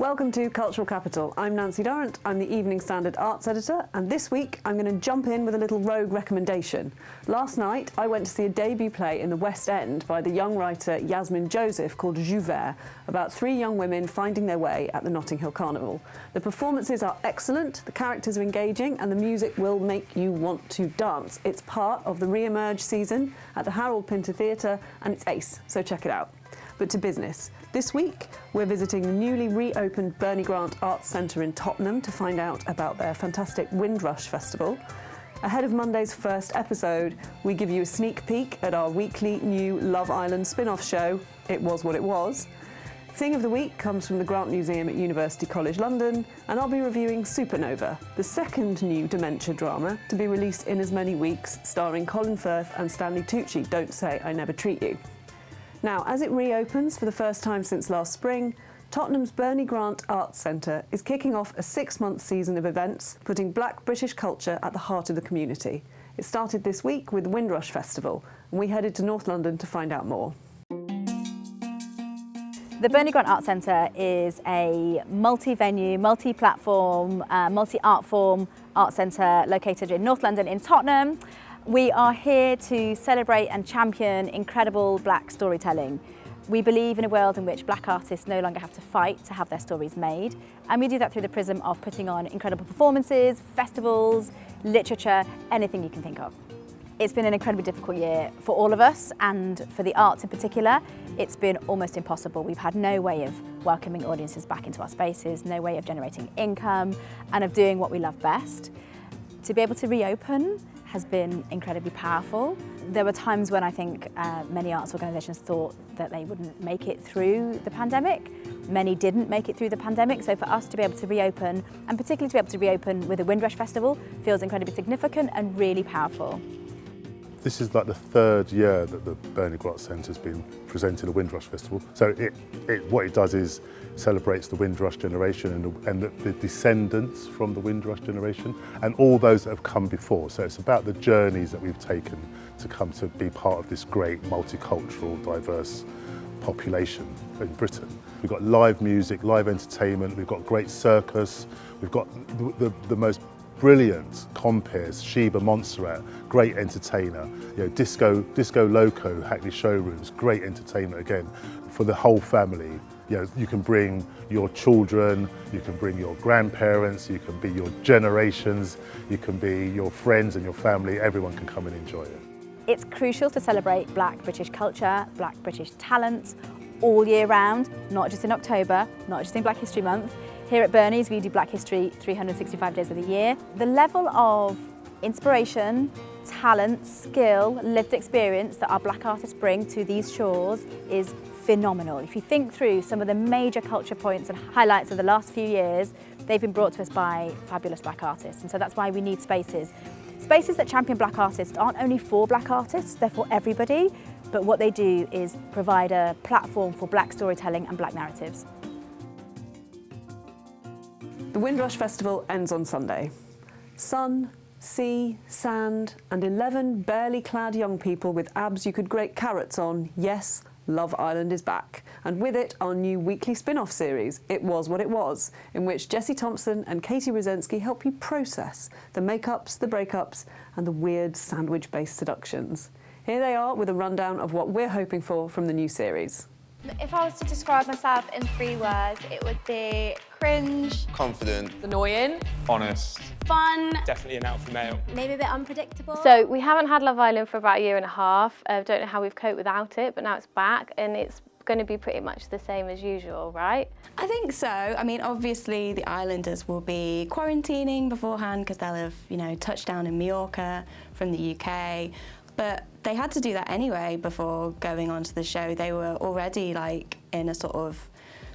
Welcome to Cultural Capital. I'm Nancy Durrant, I'm the Evening Standard Arts Editor, and this week I'm going to jump in with a little rogue recommendation. Last night I went to see a debut play in the West End by the young writer Yasmin Joseph called Jouvert, about three young women finding their way at the Notting Hill Carnival. The performances are excellent, the characters are engaging, and the music will make you want to dance. It's part of the Re-Emerge season at the Harold Pinter Theatre, and it's ace, so check it out. But to business. This week, we're visiting the newly reopened Bernie Grant Arts Centre in Tottenham to find out about their fantastic Windrush Festival. Ahead of Monday's first episode, we give you a sneak peek at our weekly new Love Island spin-off show, It Was What It Was. Thing of the week comes from the Grant Museum at University College London, and I'll be reviewing Supernova, the second new dementia drama to be released in as many weeks, starring Colin Firth and Stanley Tucci, Don't Say I Never Treat You. Now, as it reopens for the first time since last spring, Tottenham's Bernie Grant Arts Centre is kicking off a 6-month season of events, putting Black British culture at the heart of the community. It started this week with the Windrush Festival, and we headed to North London to find out more. The Bernie Grant Arts Centre is a multi-venue, multi-platform, multi-art form art centre located in North London in Tottenham. We are here to celebrate and champion incredible Black storytelling. We believe in a world in which Black artists no longer have to fight to have their stories made, and we do that through the prism of putting on incredible performances, festivals, literature, anything you can think of. It's been an incredibly difficult year for all of us, and for the arts in particular, it's been almost impossible. We've had no way of welcoming audiences back into our spaces, no way of generating income, and of doing what we love best. To be able to reopen has been incredibly powerful. There were times when I think many arts organisations thought that they wouldn't make it through the pandemic. Many didn't make it through the pandemic, so for us to be able to reopen, and particularly to be able to reopen with the Windrush Festival, feels incredibly significant and really powerful. This is like the third year that the Bernie Grant Centre has been presenting a Windrush Festival. So what it does is celebrates the Windrush generation and the descendants from the Windrush generation and all those that have come before. So it's about the journeys that we've taken to come to be part of this great multicultural, diverse population in Britain. We've got live music, live entertainment, we've got great circus, we've got the most brilliant compeers, Sheba Montserrat, great entertainer. You know, Disco Loco, Hackney Showrooms, great entertainment again for the whole family. You know, you can bring your children, you can bring your grandparents, you can be your generations, you can be your friends and your family, everyone can come and enjoy it. It's crucial to celebrate Black British culture, Black British talent all year round, not just in October, not just in Black History Month. Here at Bernie's, we do Black History 365 days of the year. The level of inspiration, talent, skill, lived experience that our Black artists bring to these shores is phenomenal. If you think through some of the major culture points and highlights of the last few years, they've been brought to us by fabulous Black artists. And so that's why we need spaces. Spaces that champion Black artists aren't only for Black artists, they're for everybody, but what they do is provide a platform for Black storytelling and Black narratives. The Windrush Festival ends on Sunday. Sun, sea, sand, and 11 barely clad young people with abs you could grate carrots on. Yes, Love Island is back. And with it, our new weekly spin-off series, It Was What It Was, in which Jessie Thompson and Katie Rosensky help you process the makeups, the breakups, and the weird sandwich-based seductions. Here they are with a rundown of what we're hoping for from the new series. If I was to describe myself in 3 words, it would be cringe, confident, annoying, honest, fun, definitely an alpha male, maybe a bit unpredictable. So we haven't had Love Island for about a year and a half. Don't know how we've coped without it, but now it's back and it's going to be pretty much the same as usual, right? I think so. I mean, obviously the islanders will be quarantining beforehand because they'll have, touched down in Mallorca from the UK. But they had to do that anyway before going on to the show. They were already in a sort of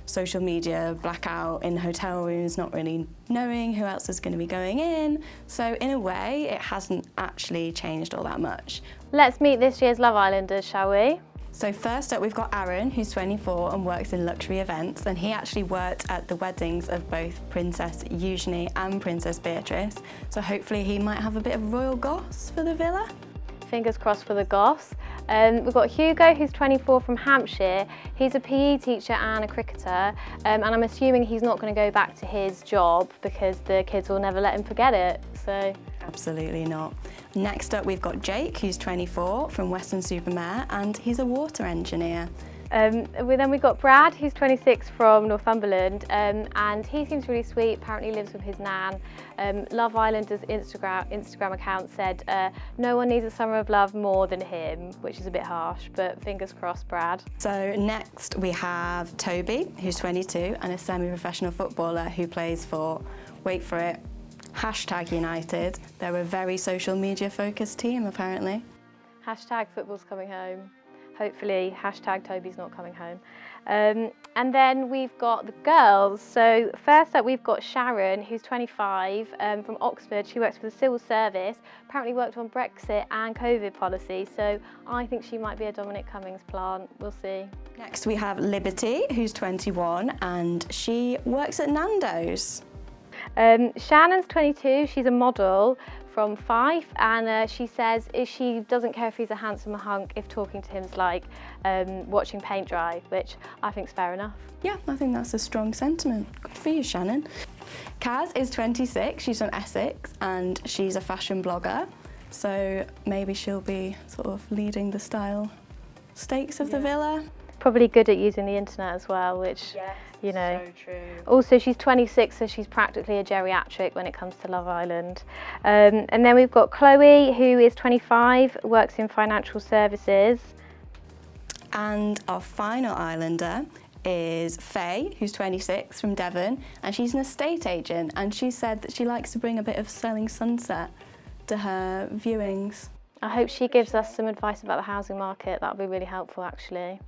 social media blackout in hotel rooms, not really knowing who else was going to be going in. So in a way, it hasn't actually changed all that much. Let's meet this year's Love Islanders, shall we? So first up, we've got Aaron, who's 24 and works in luxury events, and he actually worked at the weddings of both Princess Eugenie and Princess Beatrice. So hopefully he might have a bit of royal goss for the villa. Fingers crossed for the goss. We've got Hugo, who's 24 from Hampshire. He's a PE teacher and a cricketer, and I'm assuming he's not going to go back to his job because the kids will never let him forget it. So Absolutely not. Next up, we've got Jake, who's 24 from Weston-super-Mare, and he's a water engineer. Then we've got Brad, who's 26 from Northumberland, and he seems really sweet. Apparently lives with his nan. Love Island's Instagram account said, no one needs a summer of love more than him, which is a bit harsh, but fingers crossed, Brad. So next we have Toby, who's 22 and a semi-professional footballer who plays for, wait for it, #United. They're a very social media focused team apparently. #football's coming home. Hopefully, #Toby's not coming home. And then we've got the girls. So first up, we've got Sharon, who's 25, from Oxford. She works for the civil service, apparently worked on Brexit and COVID policy. So I think she might be a Dominic Cummings plant. We'll see. Next we have Liberty, who's 21 and she works at Nando's. Shannon's 22, she's a model from Fife, and she says she doesn't care if he's a handsome hunk if talking to him's like watching paint dry, which I think's fair enough. Yeah, I think that's a strong sentiment. Good for you, Shannon. Kaz is 26, she's from Essex, and she's a fashion blogger, so maybe she'll be sort of leading the style stakes of the villa. Probably good at using the internet as well, which, you know. So true. Also, she's 26, so she's practically a geriatric when it comes to Love Island. And then we've got Chloe, who is 25, works in financial services. And our final islander is Faye, who's 26 from Devon, and she's an estate agent, and she said that she likes to bring a bit of Selling Sunset to her viewings. I hope she gives us some advice about the housing market. That would be really helpful, actually.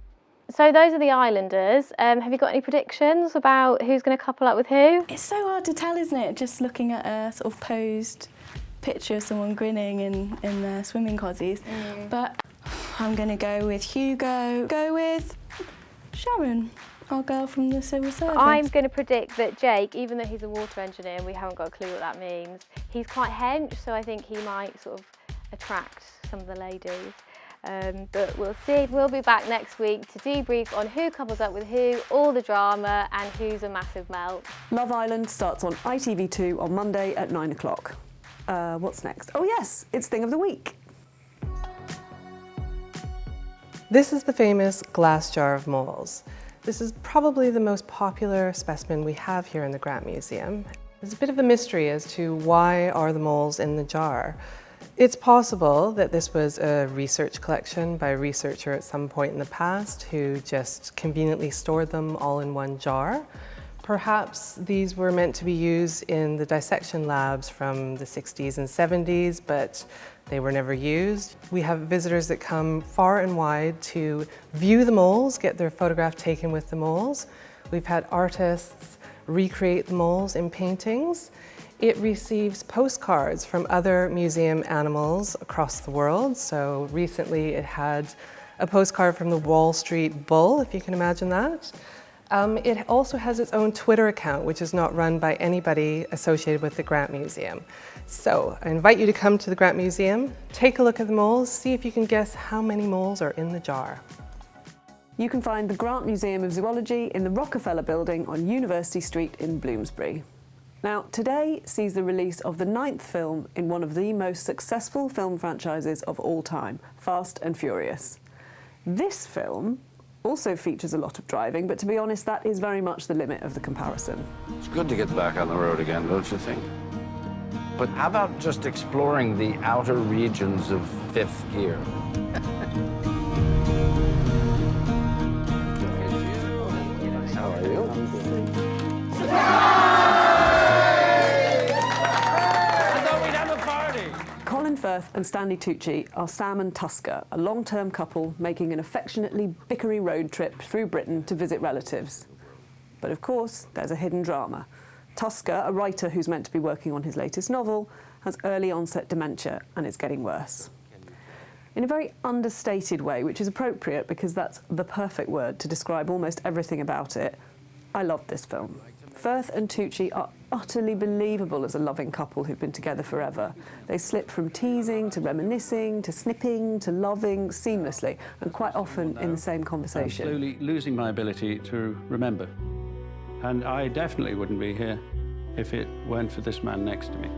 So those are the islanders. Have you got any predictions about who's going to couple up with who? It's so hard to tell, isn't it? Just looking at a sort of posed picture of someone grinning in their swimming cozies. But I'm going to go with Hugo. Go with Sharon, our girl from the civil service. I'm going to predict that Jake, even though he's a water engineer and we haven't got a clue what that means, he's quite hench, so I think he might sort of attract some of the ladies. But we'll see. We'll be back next week to debrief on who couples up with who, all the drama, and who's a massive melt. Love Island starts on ITV2 on Monday at 9 o'clock. What's next? Oh yes, it's Thing of the Week. This is the famous glass jar of moles. This is probably the most popular specimen we have here in the Grant Museum. There's a bit of a mystery as to why are the moles in the jar. It's possible that this was a research collection by a researcher at some point in the past who just conveniently stored them all in one jar. Perhaps these were meant to be used in the dissection labs from the 60s and 70s, but they were never used. We have visitors that come far and wide to view the moles, get their photograph taken with the moles. We've had artists recreate the moles in paintings. It receives postcards from other museum animals across the world. So recently it had a postcard from the Wall Street bull, if you can imagine that. It also has its own Twitter account, which is not run by anybody associated with the Grant Museum. So I invite you to come to the Grant Museum, take a look at the moles, see if you can guess how many moles are in the jar. You can find the Grant Museum of Zoology in the Rockefeller Building on University Street in Bloomsbury. Now, today sees the release of the 9th film in one of the most successful film franchises of all time, Fast and Furious. This film also features a lot of driving, but to be honest, that is very much the limit of the comparison. It's good to get back on the road again, don't you think? But how about just exploring the outer regions of 5th gear? How are you? Colin, Firth and Stanley Tucci are Sam and Tusker, a long-term couple making an affectionately bickery road trip through Britain to visit relatives. But of course, there's a hidden drama. Tusker, a writer who's meant to be working on his latest novel, has early onset dementia and it's getting worse. In a very understated way, which is appropriate because that's the perfect word to describe almost everything about it, I loved this film. Firth and Tucci are utterly believable as a loving couple who've been together forever. They slip from teasing to reminiscing to snipping to loving seamlessly, and quite often in the same conversation. I'm slowly losing my ability to remember. And I definitely wouldn't be here if it weren't for this man next to me.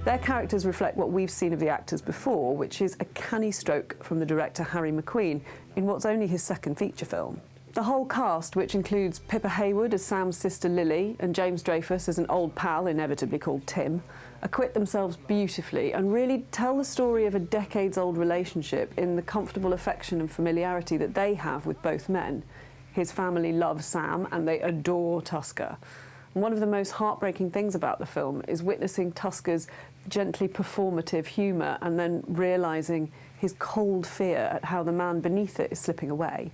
Their characters reflect what we've seen of the actors before, which is a canny stroke from the director Harry McQueen in what's only his second feature film. The whole cast, which includes Pippa Haywood as Sam's sister Lily and James Dreyfus as an old pal inevitably called Tim, acquit themselves beautifully and really tell the story of a decades-old relationship in the comfortable affection and familiarity that they have with both men. His family loves Sam and they adore Tusker. And one of the most heartbreaking things about the film is witnessing Tusker's gently performative humour and then realising his cold fear at how the man beneath it is slipping away.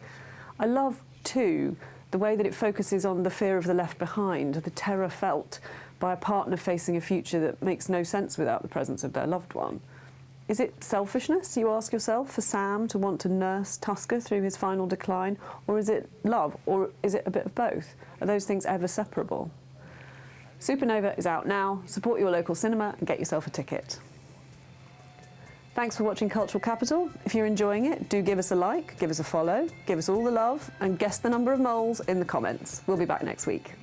I love, too, the way that it focuses on the fear of the left behind, the terror felt by a partner facing a future that makes no sense without the presence of their loved one. Is it selfishness, you ask yourself, for Sam to want to nurse Tusker through his final decline? Or is it love? Or is it a bit of both? Are those things ever separable? Supernova is out now. Support your local cinema and get yourself a ticket. Thanks for watching Cultural Capital. If you're enjoying it, do give us a like, give us a follow, give us all the love, and guess the number of moles in the comments. We'll be back next week.